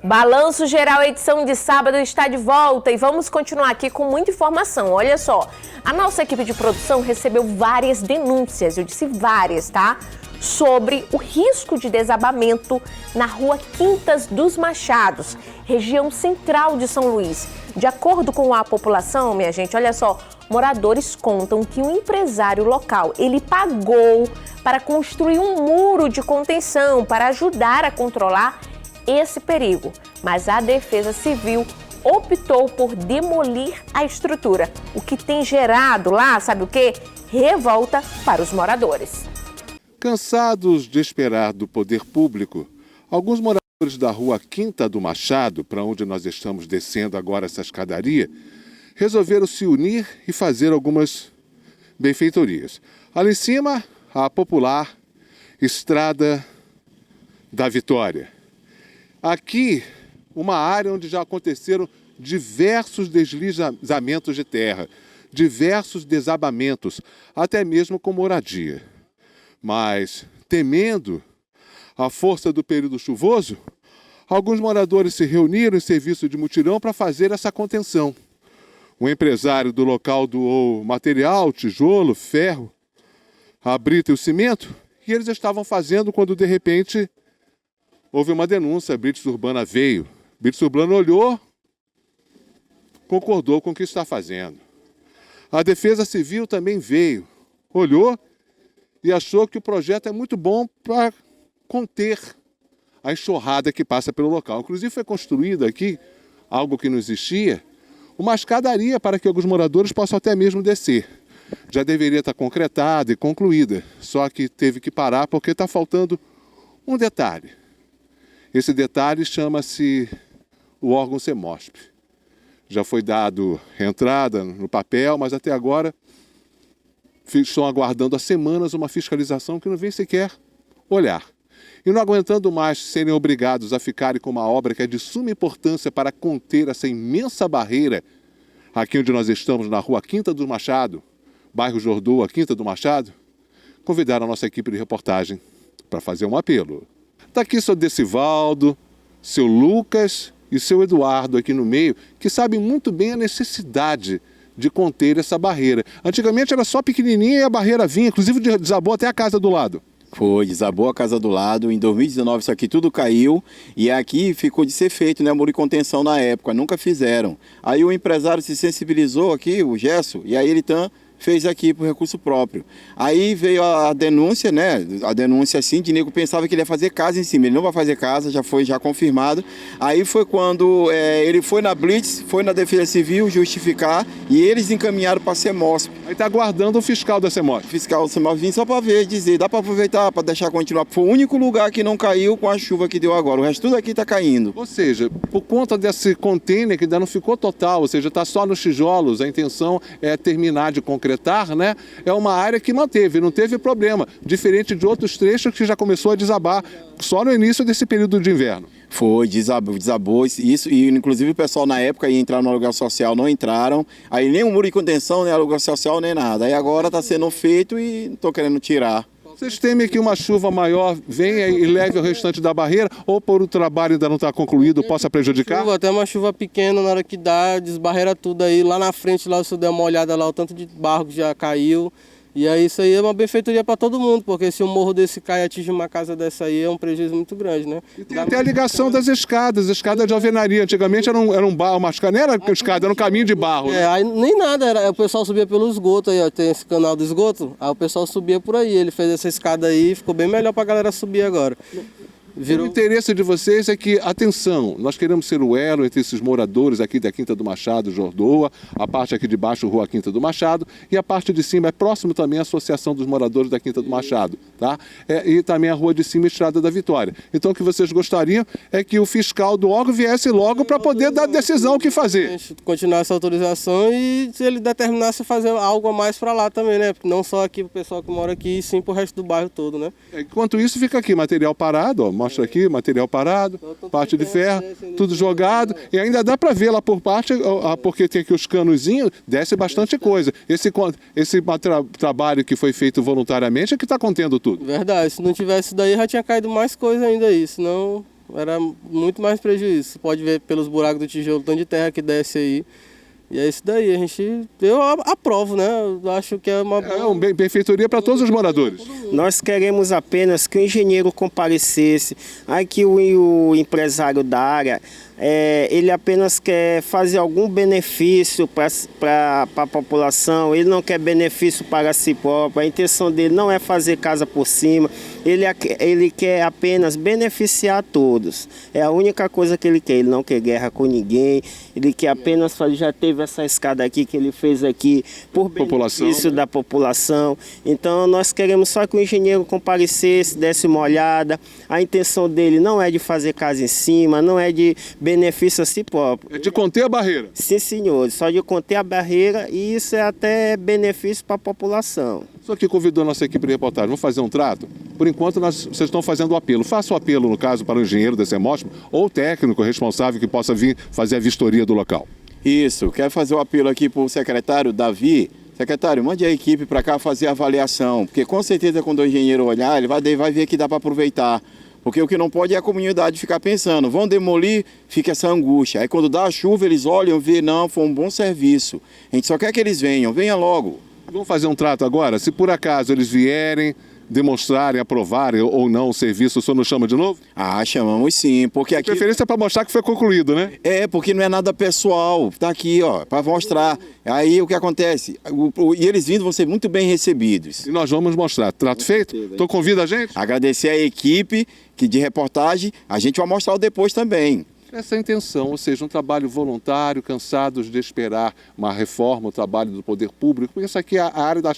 Balanço Geral, edição de sábado, está de volta e vamos continuar aqui com muita informação. Olha só, a nossa equipe de produção recebeu várias denúncias, eu disse várias, tá? Sobre o risco de desabamento na rua Quintas dos Machados, região central de São Luís. De acordo com a população, minha gente, olha só, moradores contam que um empresário local, ele pagou para construir um muro de contenção para ajudar a controlar esse perigo, mas a Defesa Civil optou por demolir a estrutura, o que tem gerado lá, sabe o quê? Revolta para os moradores. Cansados de esperar do poder público, alguns moradores da rua Quinta do Machado, para onde nós estamos descendo agora essa escadaria, resolveram se unir e fazer algumas benfeitorias. Ali em cima, a popular Estrada da Vitória. Aqui, uma área onde já aconteceram diversos deslizamentos de terra, diversos desabamentos, até mesmo com moradia. Mas, temendo a força do período chuvoso, alguns moradores se reuniram em serviço de mutirão para fazer essa contenção. O empresário do local doou material, tijolo, ferro, a brita e o cimento, e eles estavam fazendo quando, de repente, houve uma denúncia, a Blitz Urbana veio. Blitz Urbana olhou, concordou com o que está fazendo. A Defesa Civil também veio, olhou e achou que o projeto é muito bom para conter a enxurrada que passa pelo local. Inclusive foi construída aqui, algo que não existia, uma escadaria para que alguns moradores possam até mesmo descer. Já deveria estar concretada e concluída, só que teve que parar porque está faltando um detalhe. Esse detalhe chama-se o órgão CEMOSP. Já foi dado entrada no papel, mas até agora estão aguardando há semanas uma fiscalização que não vem sequer olhar. E não aguentando mais serem obrigados a ficarem com uma obra que é de suma importância para conter essa imensa barreira, aqui onde nós estamos, na rua Quinta do Machado, bairro Jordoa, Quinta do Machado, convidaram a nossa equipe de reportagem para fazer um apelo. Está aqui seu Decivaldo, seu Lucas e seu Eduardo aqui no meio, que sabem muito bem a necessidade de conter essa barreira. Antigamente era só pequenininha e a barreira vinha, inclusive desabou até a casa do lado. Foi, desabou a casa do lado, em 2019 isso aqui tudo caiu e aqui ficou de ser feito, né, muro de contenção na época, nunca fizeram. Aí o empresário se sensibilizou aqui, o Gesso, e aí ele fez aqui por recurso próprio. Aí veio a denúncia, né? A denúncia assim, de nego pensava que ele ia fazer casa em cima. Ele não vai fazer casa, já foi confirmado. Aí foi quando ele foi na Blitz, foi na Defesa Civil justificar e eles encaminharam para a CEMOSP. Aí está aguardando o fiscal da CEMOSP. O fiscal da CEMOSP vim só para ver, dizer, dá para aproveitar, para deixar continuar. Foi o único lugar que não caiu com a chuva que deu agora. O resto tudo aqui está caindo. Ou seja, por conta desse container que ainda não ficou total, ou seja, está só nos tijolos, a intenção é terminar de concretar, né? É uma área que manteve, não teve problema, diferente de outros trechos que já começou a desabar só no início desse período de inverno. Foi, desabou isso, e inclusive o pessoal na época ia entrar no aluguel social, não entraram, aí nem o muro de contenção, nem aluguel social, nem nada. Aí agora está sendo feito e estou querendo tirar. Vocês temem que uma chuva maior venha e leve o restante da barreira, ou por o trabalho ainda não está concluído, possa prejudicar? Até uma chuva pequena, na hora que dá, desbarreira tudo aí. Lá na frente, lá, se você der uma olhada lá, o tanto de barro que já caiu. E aí isso aí é uma benfeitoria para todo mundo, porque se um morro desse cai e atinge uma casa dessa aí, é um prejuízo muito grande, né? E tem até a ligação das escadas, escada de alvenaria. Antigamente era um barro, uma escada, não era escada, era um caminho de barro. Né? Aí nem nada, o pessoal subia pelo esgoto aí, ó, tem esse canal do esgoto, aí o pessoal subia por aí, ele fez essa escada aí, ficou bem melhor para a galera subir agora. O interesse de vocês é que, atenção, nós queremos ser o elo entre esses moradores aqui da Quinta do Machado, Jordoa, a parte aqui de baixo, Rua Quinta do Machado, e a parte de cima é próximo também à Associação dos Moradores da Quinta do Machado, tá? E também a Rua de Cima, Estrada da Vitória. Então o que vocês gostariam é que o fiscal do órgão viesse logo para poder dar decisão o que fazer. Continuar essa autorização e se ele determinasse fazer algo a mais para lá também, né? Não só aqui para o pessoal que mora aqui, e sim para o resto do bairro todo, né? Enquanto isso fica aqui material parado, ó. Mostra aqui, material parado, parte de ferro, tudo jogado. E ainda dá para ver lá por parte, porque tem aqui os canozinhos, desce bastante coisa. Esse trabalho que foi feito voluntariamente é que está contendo tudo. Verdade, se não tivesse daí já tinha caído mais coisa ainda aí, senão era muito mais prejuízo. Você pode ver pelos buracos do tijolo, tanto de terra que desce aí. E é isso daí, eu aprovo, né? Eu acho que é uma benfeitoria para todos os moradores. Nós queremos apenas que o engenheiro comparecesse, aqui o empresário da área, ele apenas quer fazer algum benefício para a população, ele não quer benefício para si próprio, a intenção dele não é fazer casa por cima, ele quer apenas beneficiar todos. É a única coisa que ele quer, ele não quer guerra com ninguém, ele quer apenas fazer, já teve essa escada aqui que ele fez aqui por benefício da população. Então nós queremos só que o engenheiro comparecesse, desse uma olhada. A intenção dele não é de fazer casa em cima, não é de benefício a si próprio. É de conter a barreira? Sim, senhor, só de conter a barreira, e isso é até benefício para a população. Só que convidou a nossa equipe de reportagem, vamos fazer um trato? Por enquanto, vocês estão fazendo o apelo. Faça o apelo, no caso, para o engenheiro da CEMOSP ou o técnico responsável que possa vir fazer a vistoria do local. Isso, quero fazer o apelo aqui para o secretário Davi. Secretário, mande a equipe para cá fazer a avaliação, porque com certeza quando o engenheiro olhar, ele vai ver que dá para aproveitar. Porque o que não pode é a comunidade ficar pensando, vão demolir, fica essa angústia. Aí quando dá a chuva, eles olham e vê, não, foi um bom serviço. A gente só quer que eles venham logo. Vamos fazer um trato agora? Se por acaso eles vierem, demonstrarem, aprovarem ou não o serviço, o senhor nos chama de novo? Ah, chamamos sim, porque aqui... Preferência para mostrar que foi concluído, né? É, porque não é nada pessoal, tá aqui, ó, para mostrar. Aí o que acontece? E eles vindo vão ser muito bem recebidos. E nós vamos mostrar. Trato feito? Então convida a gente? Agradecer a equipe de reportagem, a gente vai mostrar o depois também. Essa é a intenção, ou seja, um trabalho voluntário, cansados de esperar uma reforma, o trabalho do poder público. Isso aqui é a área da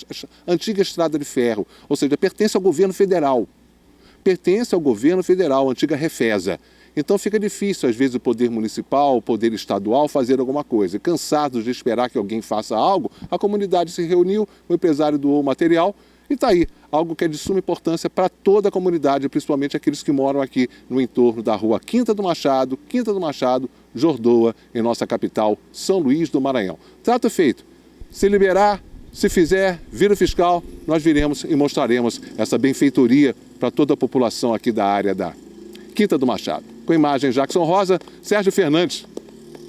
antiga Estrada de Ferro, ou seja, pertence ao governo federal. Pertence ao governo federal, a antiga Refesa. Então fica difícil, às vezes, o poder municipal, o poder estadual fazer alguma coisa. Cansados de esperar que alguém faça algo, a comunidade se reuniu, o empresário doou o material e está aí. Algo que é de suma importância para toda a comunidade, principalmente aqueles que moram aqui no entorno da rua Quinta do Machado, Jordoa, em nossa capital, São Luís do Maranhão. Trato feito. Se liberar, se fizer, vira o fiscal, nós viremos e mostraremos essa benfeitoria para toda a população aqui da área da Quinta do Machado. Com imagem Jackson Rosa, Sérgio Fernandes,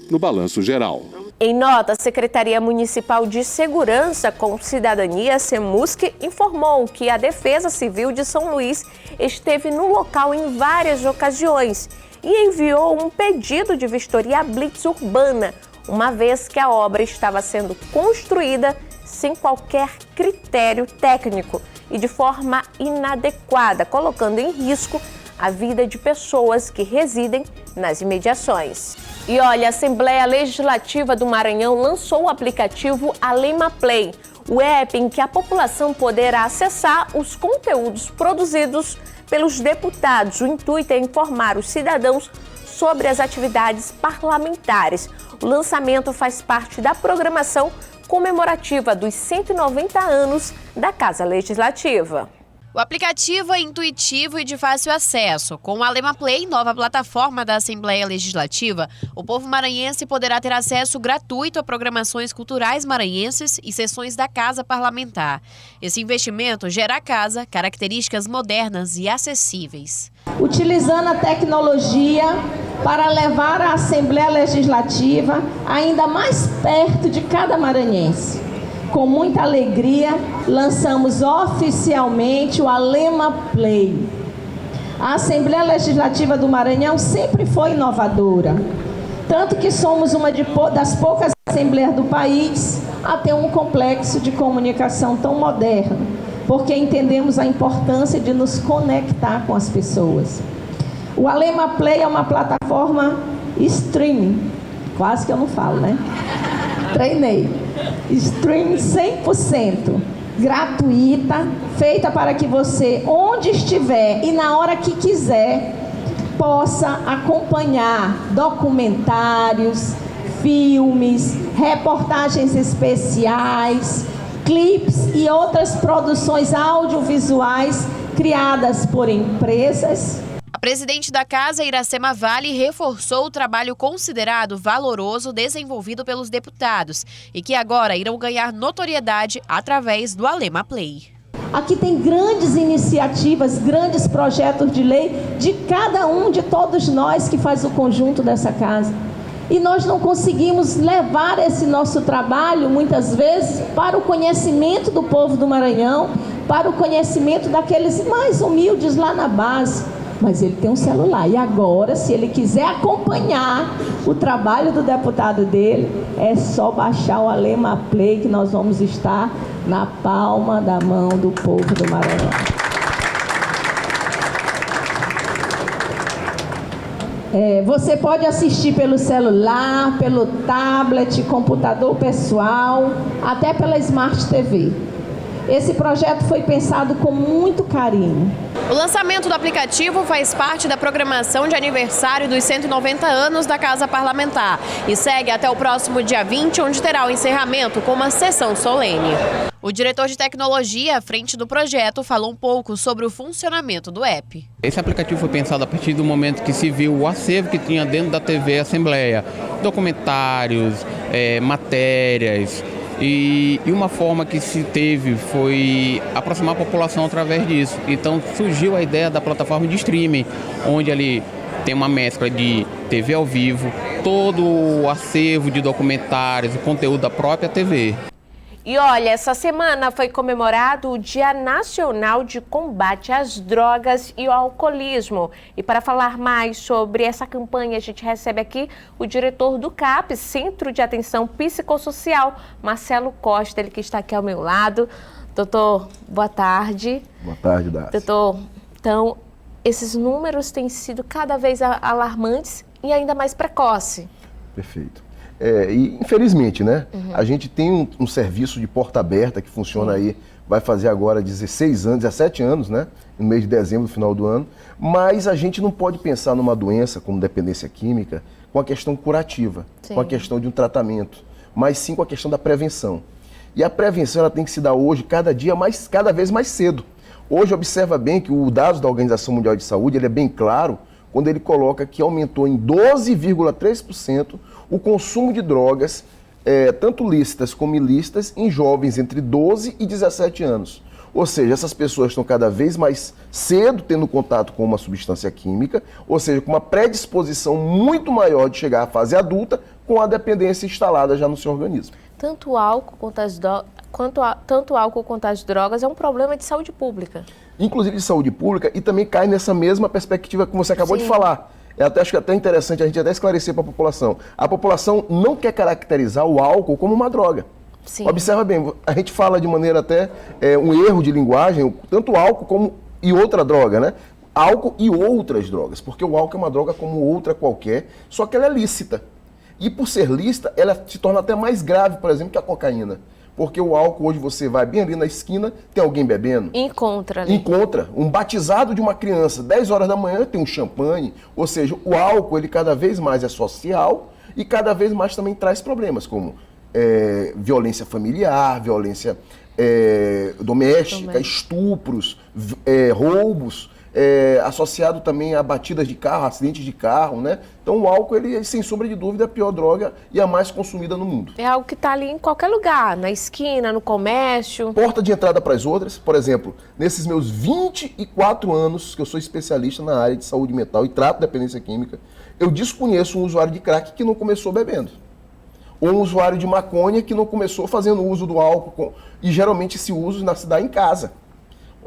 no Balanço Geral. Em nota, a Secretaria Municipal de Segurança com Cidadania, SEMUSC, informou que a Defesa Civil de São Luís esteve no local em várias ocasiões e enviou um pedido de vistoria à blitz urbana, uma vez que a obra estava sendo construída sem qualquer critério técnico e de forma inadequada, colocando em risco a vida de pessoas que residem nas imediações. E olha, a Assembleia Legislativa do Maranhão lançou o aplicativo Alema Play, o app em que a população poderá acessar os conteúdos produzidos pelos deputados. O intuito é informar os cidadãos sobre as atividades parlamentares. O lançamento faz parte da programação comemorativa dos 190 anos da Casa Legislativa. O aplicativo é intuitivo e de fácil acesso. Com o Alema Play, nova plataforma da Assembleia Legislativa, o povo maranhense poderá ter acesso gratuito a programações culturais maranhenses e sessões da Casa Parlamentar. Esse investimento gera à casa características modernas e acessíveis. Utilizando a tecnologia para levar a Assembleia Legislativa ainda mais perto de cada maranhense. Com muita alegria, lançamos oficialmente o Alema Play. A Assembleia Legislativa do Maranhão sempre foi inovadora, tanto que somos uma das poucas assembleias do país a ter um complexo de comunicação tão moderno, porque entendemos a importância de nos conectar com as pessoas. O Alema Play é uma plataforma streaming, quase que eu não falo, né? Treinei. Stream 100% gratuita, feita para que você, onde estiver e na hora que quiser, possa acompanhar documentários, filmes, reportagens especiais, clipes e outras produções audiovisuais criadas por empresas. A presidente da Casa, Iracema Vale, reforçou o trabalho considerado valoroso desenvolvido pelos deputados e que agora irão ganhar notoriedade através do Alema Play. Aqui tem grandes iniciativas, grandes projetos de lei de cada um, de todos nós que faz o conjunto dessa casa. E nós não conseguimos levar esse nosso trabalho, muitas vezes, para o conhecimento do povo do Maranhão, para o conhecimento daqueles mais humildes lá na base. Mas ele tem um celular. E agora, se ele quiser acompanhar o trabalho do deputado dele, é só baixar o Alema Play, que nós vamos estar na palma da mão do povo do Maranhão. Você pode assistir pelo celular, pelo tablet, computador pessoal, até pela Smart TV. Esse projeto foi pensado com muito carinho. O lançamento do aplicativo faz parte da programação de aniversário dos 190 anos da Casa Parlamentar e segue até o próximo dia 20, onde terá o encerramento com uma sessão solene. O diretor de tecnologia à frente do projeto falou um pouco sobre o funcionamento do app. Esse aplicativo foi pensado a partir do momento que se viu o acervo que tinha dentro da TV Assembleia, documentários, matérias. E uma forma que se teve foi aproximar a população através disso. Então surgiu a ideia da plataforma de streaming, onde ali tem uma mescla de TV ao vivo, todo o acervo de documentários, o conteúdo da própria TV. E olha, essa semana foi comemorado o Dia Nacional de Combate às Drogas e ao Alcoolismo. E para falar mais sobre essa campanha, a gente recebe aqui o diretor do CAPS, Centro de Atenção Psicossocial, Marcelo Costa, ele que está aqui ao meu lado. Doutor, boa tarde. Boa tarde, Dácia. Doutor, então, esses números têm sido cada vez alarmantes e ainda mais precoce. Perfeito. E infelizmente, né? A gente tem um serviço de porta aberta que funciona aí, vai fazer agora 16 anos, 17 anos, né? No mês de dezembro, no final do ano. Mas a gente não pode pensar numa doença como dependência química com a questão curativa, com a questão de um tratamento, mas sim com a questão da prevenção. E a prevenção ela tem que se dar hoje, cada vez mais cedo. Hoje observa bem que o dado da Organização Mundial de Saúde ele é bem claro quando ele coloca que aumentou em 12,3% o consumo de drogas, tanto lícitas como ilícitas, em jovens entre 12 e 17 anos. Ou seja, essas pessoas estão cada vez mais cedo tendo contato com uma substância química, ou seja, com uma predisposição muito maior de chegar à fase adulta com a dependência instalada já no seu organismo. Tanto o álcool quanto as drogas é um problema de saúde pública. Inclusive de saúde pública, e também cai nessa mesma perspectiva que você acabou de falar. Acho que é até interessante a gente até esclarecer para a população. A população não quer caracterizar o álcool como uma droga. Sim. Observa bem, a gente fala de maneira até um erro de linguagem, tanto o álcool como e outra droga, né? Álcool e outras drogas, porque o álcool é uma droga como outra qualquer, só que ela é lícita. E por ser lícita, ela se torna até mais grave, por exemplo, que a cocaína. Porque o álcool, hoje você vai bem ali na esquina, tem alguém bebendo. Encontra ali. Encontra. Um batizado de uma criança, 10 horas da manhã tem um champanhe. Ou seja, o álcool, ele cada vez mais é social e cada vez mais também traz problemas, como violência familiar, violência doméstica, estupros, roubos. Associado também a batidas de carro, acidentes de carro, né? Então o álcool, ele sem sombra de dúvida, é a pior droga e a mais consumida no mundo. É algo que está ali em qualquer lugar, na esquina, no comércio. Porta de entrada para as outras, por exemplo, nesses meus 24 anos que eu sou especialista na área de saúde mental e trato dependência química, eu desconheço um usuário de crack que não começou bebendo. Ou um usuário de maconha que não começou fazendo uso do álcool, e geralmente esse uso se dá em casa.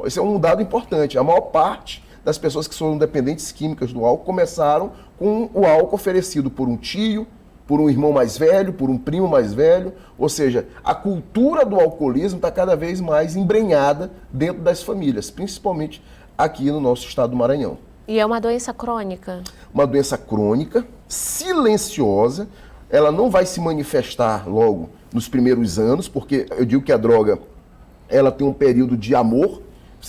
Esse é um dado importante. A maior parte das pessoas que são dependentes químicas do álcool começaram com o álcool oferecido por um tio, por um irmão mais velho, por um primo mais velho. Ou seja, a cultura do alcoolismo está cada vez mais embrenhada dentro das famílias, principalmente aqui no nosso estado do Maranhão. E é uma doença crônica? Uma doença crônica, silenciosa. Ela não vai se manifestar logo nos primeiros anos, porque eu digo que a droga ela tem um período de amor,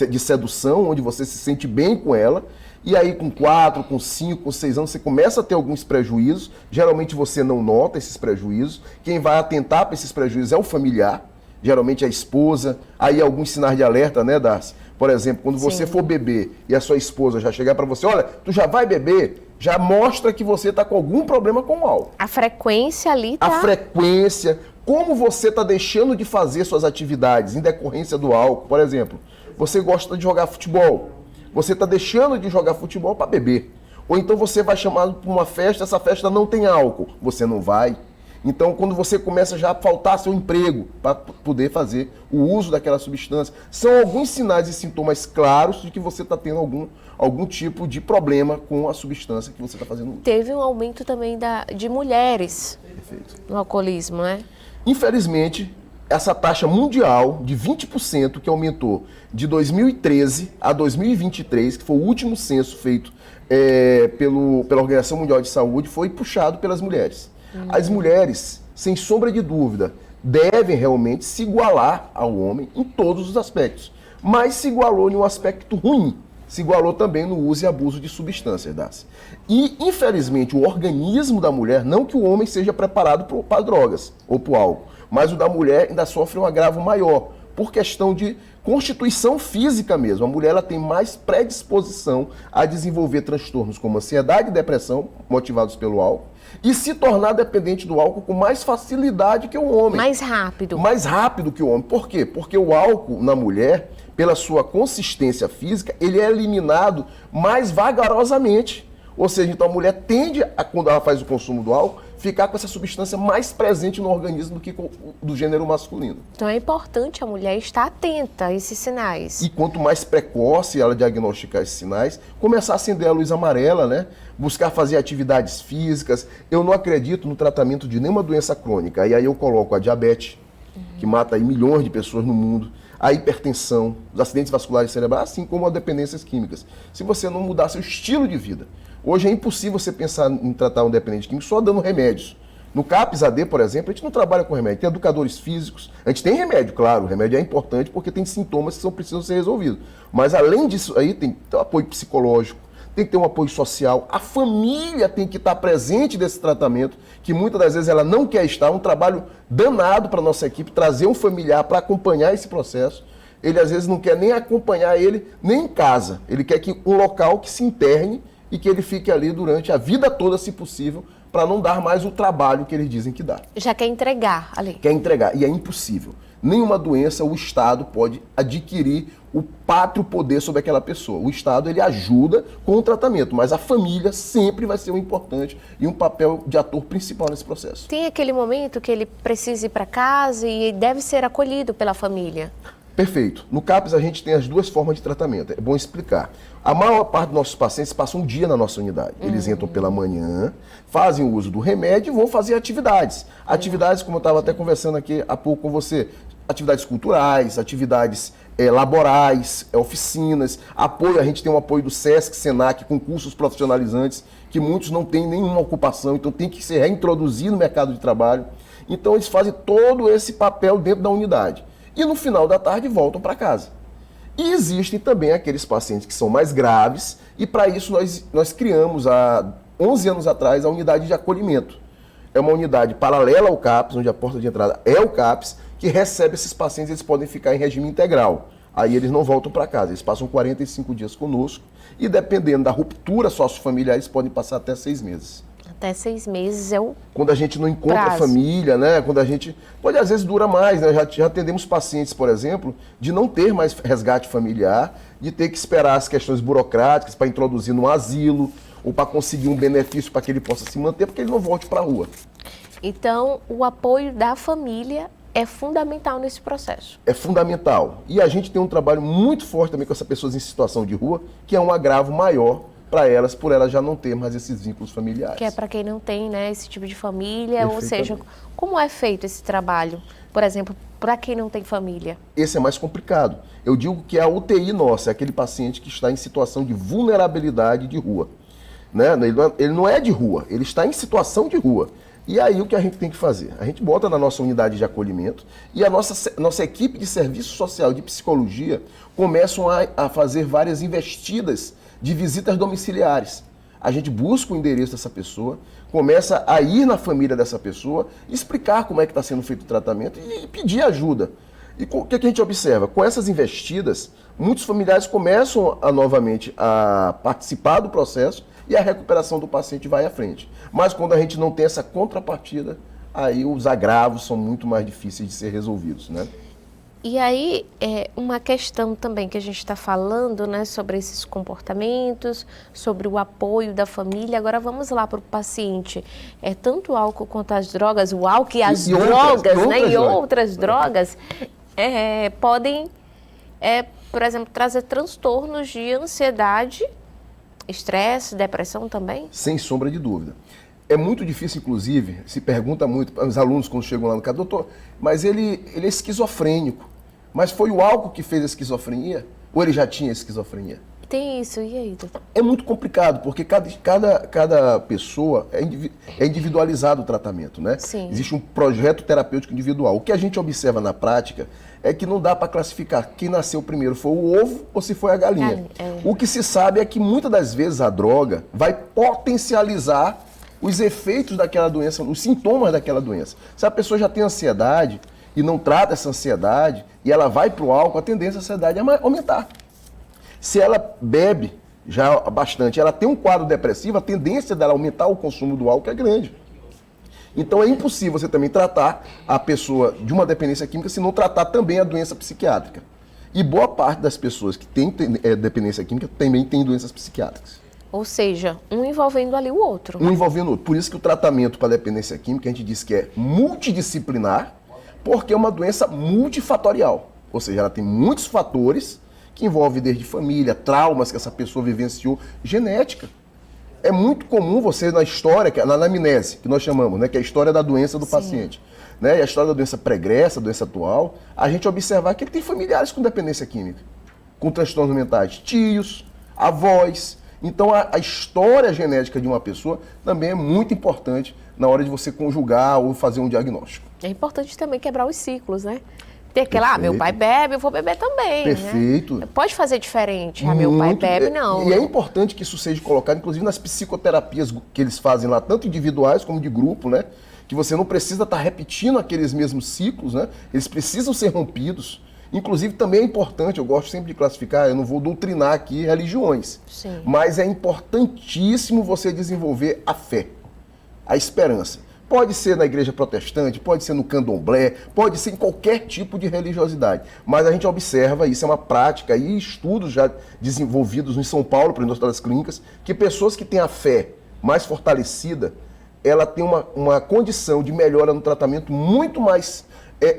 de sedução, onde você se sente bem com ela, e aí com 4, com 5, com 6 anos você começa a ter alguns prejuízos, geralmente você não nota esses prejuízos, quem vai atentar para esses prejuízos é o familiar, geralmente a esposa, aí alguns sinais de alerta, né, Darcy? Por exemplo, quando você for beber e a sua esposa já chegar para você, olha, tu já vai beber, já mostra que você está com algum problema com o álcool. A frequência ali tá... A frequência, como você está deixando de fazer suas atividades em decorrência do álcool, por exemplo. Você gosta de jogar futebol. Você está deixando de jogar futebol para beber. Ou então você vai chamado para uma festa, essa festa não tem álcool. Você não vai. Então, quando você começa já a faltar seu emprego para poder fazer o uso daquela substância, são alguns sinais e sintomas claros de que você está tendo algum tipo de problema com a substância que você está fazendo uso. Teve um aumento também de mulheres no alcoolismo, né? Infelizmente, essa taxa mundial de 20% que aumentou de 2013 a 2023, que foi o último censo feito pela Organização Mundial de Saúde, foi puxado pelas mulheres. As mulheres, sem sombra de dúvida, devem realmente se igualar ao homem em todos os aspectos, mas se igualou em um aspecto ruim, se igualou também no uso e abuso de substâncias, Darcy. E, infelizmente, o organismo da mulher, não que o homem seja preparado para drogas ou para o álcool, mas o da mulher ainda sofre um agravo maior, por questão de constituição física mesmo. A mulher ela tem mais predisposição a desenvolver transtornos como ansiedade e depressão, motivados pelo álcool, e se tornar dependente do álcool com mais facilidade que o homem. Mais rápido. Mais rápido que o homem. Por quê? Porque o álcool na mulher, pela sua consistência física, ele é eliminado mais vagarosamente. Ou seja, então a mulher tende, quando ela faz o consumo do álcool, ficar com essa substância mais presente no organismo do que do gênero masculino. Então é importante a mulher estar atenta a esses sinais. E quanto mais precoce ela diagnosticar esses sinais, começar a acender a luz amarela, né? Buscar fazer atividades físicas. Eu não acredito no tratamento de nenhuma doença crônica. E aí eu coloco a diabetes, que mata aí milhões de pessoas no mundo, a hipertensão, os acidentes vasculares cerebrais, assim como as dependências químicas. Se você não mudar seu estilo de vida. Hoje é impossível você pensar em tratar um dependente químico só dando remédios. No CAPS-AD, por exemplo, a gente não trabalha com remédio, tem educadores físicos, a gente tem remédio, claro, o remédio é importante porque tem sintomas que precisam ser resolvidos. Mas além disso aí tem que ter um apoio psicológico, tem que ter um apoio social, a família tem que estar presente desse tratamento, que muitas das vezes ela não quer estar, um trabalho danado para a nossa equipe, trazer um familiar para acompanhar esse processo. Ele às vezes não quer nem acompanhar ele, nem em casa, ele quer que um local que se interne e que ele fique ali durante a vida toda, se possível, para não dar mais o trabalho que eles dizem que dá. Já quer entregar ali. Quer entregar, e é impossível. Nenhuma doença o Estado pode adquirir o pátrio poder sobre aquela pessoa. O Estado, ele ajuda com o tratamento, mas a família sempre vai ser um importante e um papel de ator principal nesse processo. Tem aquele momento que ele precisa ir para casa e deve ser acolhido pela família. Perfeito. No CAPS a gente tem as duas formas de tratamento. É bom explicar. A maior parte dos nossos pacientes passam um dia na nossa unidade. Eles entram pela manhã, fazem o uso do remédio e vão fazer atividades. Atividades, como eu estava até conversando aqui há pouco com você, atividades culturais, atividades laborais, oficinas, apoio, a gente tem um apoio do SESC, SENAC, com cursos profissionalizantes, que muitos não têm nenhuma ocupação, então tem que se reintroduzir no mercado de trabalho. Então eles fazem todo esse papel dentro da unidade. E no final da tarde voltam para casa. E existem também aqueles pacientes que são mais graves, e para isso nós criamos, há 11 anos atrás, a unidade de acolhimento. É uma unidade paralela ao CAPS, onde a porta de entrada é o CAPS, que recebe esses pacientes, eles podem ficar em regime integral. Aí eles não voltam para casa, eles passam 45 dias conosco, e dependendo da ruptura sociofamiliar, eles podem passar até 6 meses. Até 6 meses é o quando a gente não encontra prazo. A família, né? Quando a gente... Pode, às vezes, dura mais, né? Já atendemos pacientes, por exemplo, de não ter mais resgate familiar, de ter que esperar as questões burocráticas para introduzir no asilo, ou para conseguir um benefício para que ele possa se manter, porque ele não volte para a rua. Então, o apoio da família é fundamental nesse processo. É fundamental. E a gente tem um trabalho muito forte também com essas pessoas em situação de rua, que é um agravo maior para elas, por elas já não ter mais esses vínculos familiares. Que é para quem não tem, né, esse tipo de família, ou seja, como é feito esse trabalho, por exemplo, para quem não tem família? Esse é mais complicado. Eu digo que a UTI nossa é aquele paciente que está em situação de vulnerabilidade de rua. Né? Ele não é de rua, ele está em situação de rua. E aí o que a gente tem que fazer? A gente bota na nossa unidade de acolhimento e a nossa equipe de serviço social, de psicologia, começam a fazer várias investidas de visitas domiciliares. A gente busca o endereço dessa pessoa, começa a ir na família dessa pessoa, explicar como é que está sendo feito o tratamento e pedir ajuda. E o que a gente observa? Com essas investidas, muitos familiares começam novamente a participar do processo e a recuperação do paciente vai à frente. Mas quando a gente não tem essa contrapartida, aí os agravos são muito mais difíceis de ser resolvidos, né? E aí, uma questão também que a gente está falando, né, sobre esses comportamentos, sobre o apoio da família. Agora vamos lá para o paciente. Tanto o álcool quanto as drogas, o álcool e as drogas, né, e outras drogas, podem, por exemplo, trazer transtornos de ansiedade, estresse, depressão também? Sem sombra de dúvida. É muito difícil, inclusive, se pergunta muito para os alunos quando chegam lá no caso, doutor, mas ele é esquizofrênico. Mas foi o álcool que fez a esquizofrenia? Ou ele já tinha esquizofrenia? Tem isso, e aí, doutor? É muito complicado, porque cada pessoa é individualizado o tratamento, né? Sim. Existe um projeto terapêutico individual. O que a gente observa na prática é que não dá para classificar quem nasceu primeiro, foi o ovo ou se foi a galinha. O que se sabe é que muitas das vezes a droga vai potencializar os efeitos daquela doença, os sintomas daquela doença. Se a pessoa já tem ansiedade e não trata essa ansiedade, e ela vai para o álcool, a tendência da ansiedade é aumentar. Se ela bebe já bastante, ela tem um quadro depressivo, a tendência dela aumentar o consumo do álcool é grande. Então é impossível você também tratar a pessoa de uma dependência química se não tratar também a doença psiquiátrica. E boa parte das pessoas que têm dependência química também têm doenças psiquiátricas. Ou seja, um envolvendo ali o outro. Um envolvendo o outro. Por isso que o tratamento para a dependência química a gente diz que é multidisciplinar, porque é uma doença multifatorial. Ou seja, ela tem muitos fatores que envolvem desde família, traumas que essa pessoa vivenciou, genética. É muito comum você, na história, na anamnese, que nós chamamos, né, que é a história da doença do paciente, né, e a história da doença pregressa, a doença atual, a gente observar que ele tem familiares com dependência química, com transtornos mentais, tios, avós. Então, a história genética de uma pessoa também é muito importante na hora de você conjugar ou fazer um diagnóstico. É importante também quebrar os ciclos, né? Ter aquela, meu pai bebe, eu vou beber também. Perfeito. Né? Pode fazer diferente. Meu pai bebe, não. E é importante que isso seja colocado, inclusive, nas psicoterapias que eles fazem lá, tanto individuais como de grupo, né? Que você não precisa estar repetindo aqueles mesmos ciclos, né? Eles precisam ser rompidos. Inclusive, também é importante, eu gosto sempre de classificar, eu não vou doutrinar aqui religiões, mas é importantíssimo você desenvolver a fé, a esperança. Pode ser na igreja protestante, pode ser no candomblé, pode ser em qualquer tipo de religiosidade. Mas a gente observa, isso é uma prática e estudos já desenvolvidos em São Paulo, por exemplo, das clínicas, que pessoas que têm a fé mais fortalecida, ela tem uma condição de melhora no tratamento muito mais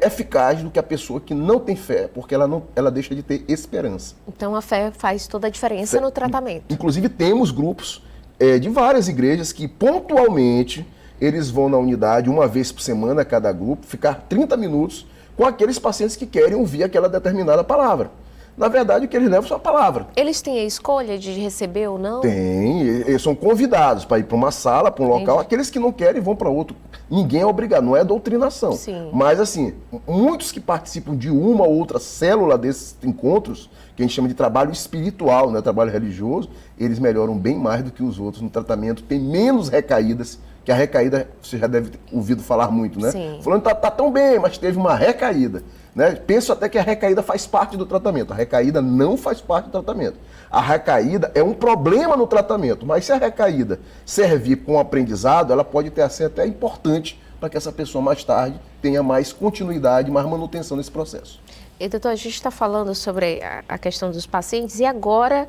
eficaz do que a pessoa que não tem fé, porque ela deixa de ter esperança. Então a fé faz toda a diferença no tratamento. Inclusive temos grupos de várias igrejas que pontualmente eles vão na unidade uma vez por semana, cada grupo, ficar 30 minutos com aqueles pacientes que querem ouvir aquela determinada palavra. Na verdade, o que eles levam é só a palavra. Eles têm a escolha de receber ou não? Tem, eles são convidados para ir para uma sala, para um local. Aqueles que não querem vão para outro. Ninguém é obrigado, não é doutrinação. Sim. Mas assim, muitos que participam de uma ou outra célula desses encontros, que a gente chama de trabalho espiritual, né, trabalho religioso, eles melhoram bem mais do que os outros no tratamento, tem menos recaídas, que a recaída, você já deve ter ouvido falar muito, né? Sim. Fulano tá tão bem, mas teve uma recaída. Né? Penso até que a recaída faz parte do tratamento. A recaída não faz parte do tratamento. A recaída é um problema no tratamento, mas se a recaída servir com aprendizado, ela pode ter ser até importante para que essa pessoa mais tarde tenha mais continuidade, mais manutenção nesse processo. E doutor, a gente está falando sobre a questão dos pacientes e agora,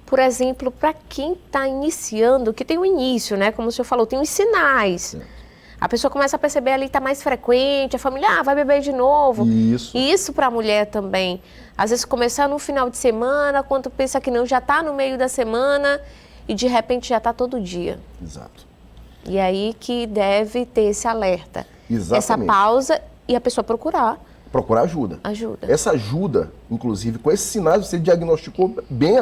por exemplo, para quem está iniciando, que tem um início, né? Como o senhor falou, tem os sinais. A pessoa começa a perceber ali, está mais frequente, a família, vai beber de novo. Isso. E isso para a mulher também. Às vezes começar no final de semana, quando pensa que não, já está no meio da semana e de repente já está todo dia. Exato. E aí que deve ter esse alerta. Exatamente. Essa pausa e a pessoa procurar ajuda. Ajuda. Essa ajuda, inclusive, com esses sinais, você diagnosticou bem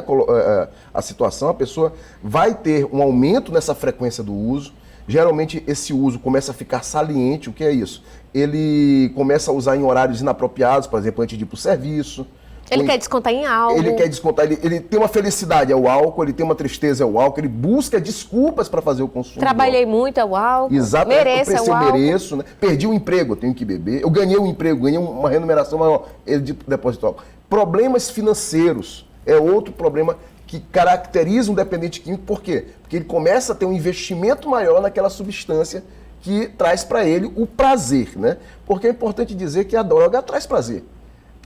a situação, a pessoa vai ter um aumento nessa frequência do uso. Geralmente esse uso começa a ficar saliente. O que é isso? Ele começa a usar em horários inapropriados, por exemplo, antes de ir para o serviço. Ele quer descontar em álcool. Ele quer descontar, ele tem uma felicidade, é o álcool, ele tem uma tristeza, é o álcool, ele busca desculpas para fazer o consumo. Trabalhei muito, é o álcool. Exato, eu mereço, né? Perdi um emprego, eu tenho que beber. Eu ganhei um emprego, ganhei uma remuneração maior, ele depositou álcool. Problemas financeiros é outro problema que caracteriza um dependente químico. Por quê? Porque ele começa a ter um investimento maior naquela substância que traz para ele o prazer, né? Porque é importante dizer que a droga traz prazer.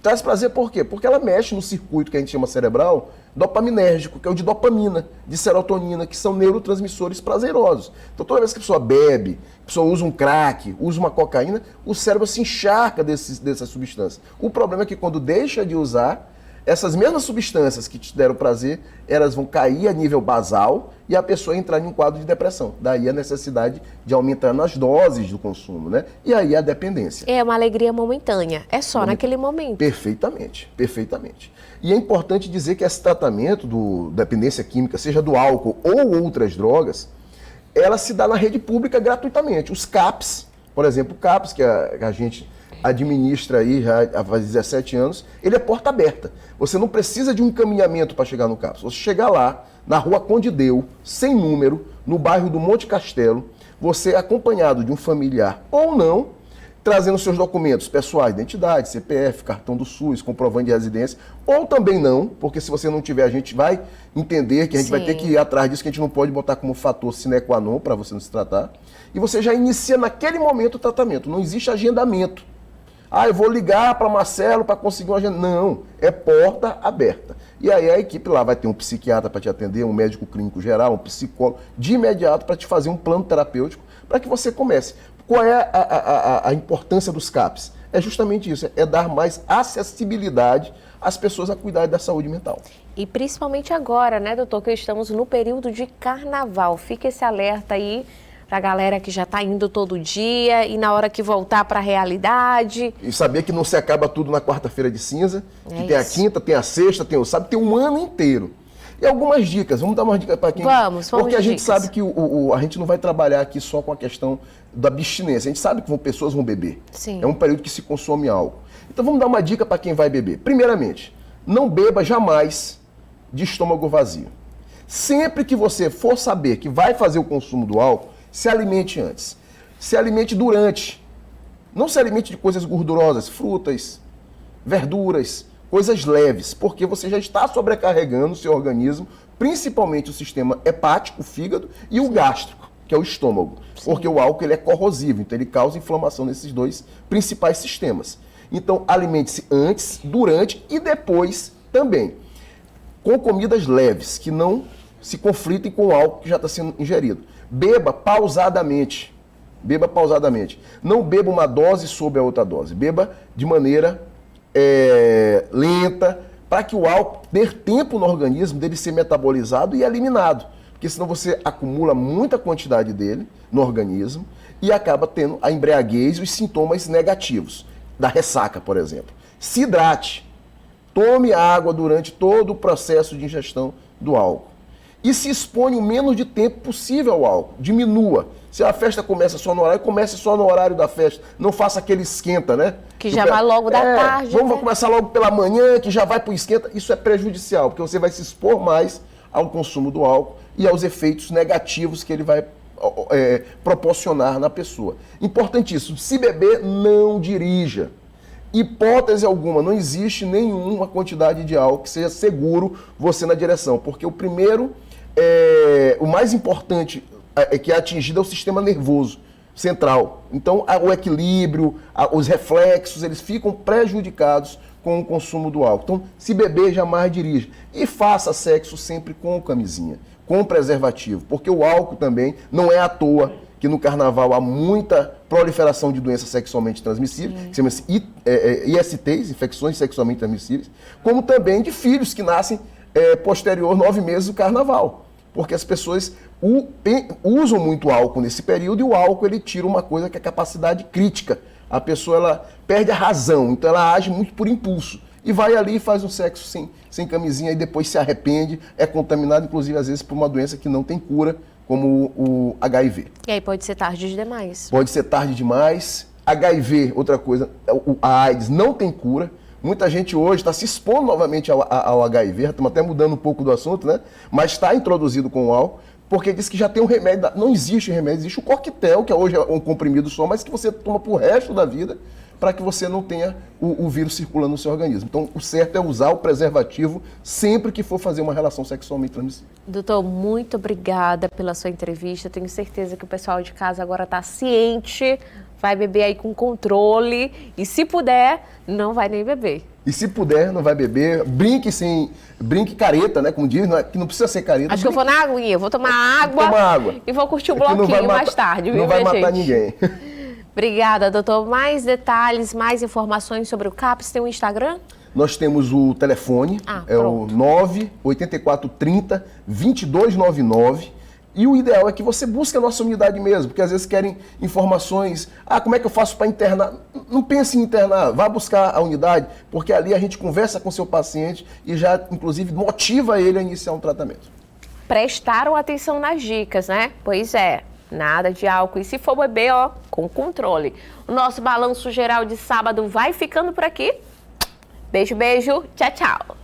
Traz prazer por quê? Porque ela mexe no circuito que a gente chama cerebral dopaminérgico, que é o de dopamina, de serotonina, que são neurotransmissores prazerosos. Então toda vez que a pessoa bebe, a pessoa usa um crack, usa uma cocaína, o cérebro se encharca dessas substâncias. O problema é que quando deixa de usar, essas mesmas substâncias que te deram prazer, elas vão cair a nível basal e a pessoa entrar em um quadro de depressão. Daí a necessidade de aumentar nas doses do consumo, né? E aí a dependência. É uma alegria momentânea, é só naquele momento. Perfeitamente, perfeitamente. E é importante dizer que esse tratamento da dependência química, seja do álcool ou outras drogas, ela se dá na rede pública gratuitamente. Os CAPs, por exemplo, o CAPs, que a gente administra aí já há 17 anos, ele é porta aberta. Você não precisa de um encaminhamento para chegar no CAPS. Você chegar lá, na rua Conde Deu, sem número, no bairro do Monte Castelo, você acompanhado de um familiar ou não, trazendo seus documentos pessoais, identidade, CPF, cartão do SUS, comprovante de residência, ou também não, porque se você não tiver, a gente vai entender que a gente vai ter que ir atrás disso, que a gente não pode botar como fator sine qua non para você não se tratar. E você já inicia naquele momento o tratamento, não existe agendamento. Eu vou ligar para Marcelo para conseguir uma agenda. Não, é porta aberta. E aí a equipe lá vai ter um psiquiatra para te atender, um médico clínico geral, um psicólogo, de imediato para te fazer um plano terapêutico para que você comece. Qual é a importância dos CAPs? É justamente isso, é dar mais acessibilidade às pessoas a cuidarem da saúde mental. E principalmente agora, né, doutor, que estamos no período de carnaval. Fica esse alerta aí para a galera que já está indo todo dia e na hora que voltar para a realidade. E saber que não se acaba tudo na quarta-feira de cinza, que tem a quinta, tem a sexta, tem o sábado, tem um ano inteiro. E algumas dicas, vamos dar umas dicas para quem... Vamos porque a gente dicas. sabe que a gente não vai trabalhar aqui só com a questão da abstinência. A gente sabe que pessoas vão beber. Sim. É um período que se consome álcool. Então vamos dar uma dica para quem vai beber. Primeiramente, não beba jamais de estômago vazio. Sempre que você for saber que vai fazer o consumo do álcool, se alimente antes. Se alimente durante. Não se alimente de coisas gordurosas, frutas, verduras, coisas leves, porque você já está sobrecarregando o seu organismo, principalmente o sistema hepático, o fígado, e o gástrico, que é o estômago. Sim. Porque o álcool ele é corrosivo, então ele causa inflamação nesses dois principais sistemas. Então, alimente-se antes, durante e depois também. Com comidas leves, que não se conflitem com o álcool que já está sendo ingerido. Beba pausadamente. Beba pausadamente. Não beba uma dose sobre a outra dose. Beba de maneira lenta, para que o álcool dê tempo no organismo dele ser metabolizado e eliminado. Porque senão você acumula muita quantidade dele no organismo e acaba tendo a embriaguez e os sintomas negativos da ressaca, por exemplo. Se hidrate. Tome água durante todo o processo de ingestão do álcool. E se expõe o menos de tempo possível ao álcool. Diminua. Se a festa começa só no horário, comece só no horário da festa. Não faça aquele esquenta, né? Que já vai logo da tarde. Vamos começar logo pela manhã, que já vai para o esquenta. Isso é prejudicial, porque você vai se expor mais ao consumo do álcool e aos efeitos negativos que ele vai proporcionar na pessoa. Importantíssimo, se beber, não dirija. Hipótese alguma, não existe nenhuma quantidade de álcool que seja seguro você na direção, porque o mais importante que é atingido é o sistema nervoso central. Então, o equilíbrio, os reflexos, eles ficam prejudicados com o consumo do álcool. Então, se beber, jamais dirija. E faça sexo sempre com camisinha, com preservativo, porque o álcool também não é à toa que no carnaval há muita proliferação de doenças sexualmente transmissíveis, que chama-se ISTs, infecções sexualmente transmissíveis, como também de filhos que nascem posterior 9 meses do carnaval. Porque as pessoas usam muito álcool nesse período e o álcool ele tira uma coisa que é a capacidade crítica. A pessoa ela perde a razão, então ela age muito por impulso. E vai ali e faz um sexo sem camisinha e depois se arrepende, é contaminado, inclusive às vezes por uma doença que não tem cura, como o HIV. E aí pode ser tarde demais. Pode ser tarde demais. HIV, outra coisa, a AIDS não tem cura. Muita gente hoje está se expondo novamente ao HIV, estamos até mudando um pouco do assunto, né? Mas está introduzido com o álcool, porque diz que já tem um remédio. Não existe remédio, existe o coquetel, que hoje é um comprimido só, mas que você toma pro resto da vida, para que você não tenha o vírus circulando no seu organismo. Então, o certo é usar o preservativo sempre que for fazer uma relação sexualmente transmissível. Doutor, muito obrigada pela sua entrevista. Tenho certeza que o pessoal de casa agora está ciente, vai beber aí com controle e, se puder, não vai nem beber. E se puder, não vai beber, brinque careta, né? Como diz, que não precisa ser careta. Acho que eu vou na aguinha, vou tomar água e vou curtir o bloquinho mais tarde, viu, não vai minha matar gente? ninguém. Obrigada, doutor. Mais detalhes, mais informações sobre o CAPS, tem um Instagram? Nós temos o telefone, o 98430-2299. E o ideal é que você busque a nossa unidade mesmo, porque às vezes querem informações. Como é que eu faço para internar? Não pense em internar, vá buscar a unidade, porque ali a gente conversa com o seu paciente e já, inclusive, motiva ele a iniciar um tratamento. Prestaram atenção nas dicas, né? Pois é, nada de álcool. E se for beber, com controle. O nosso balanço geral de sábado vai ficando por aqui. Beijo, beijo. Tchau, tchau.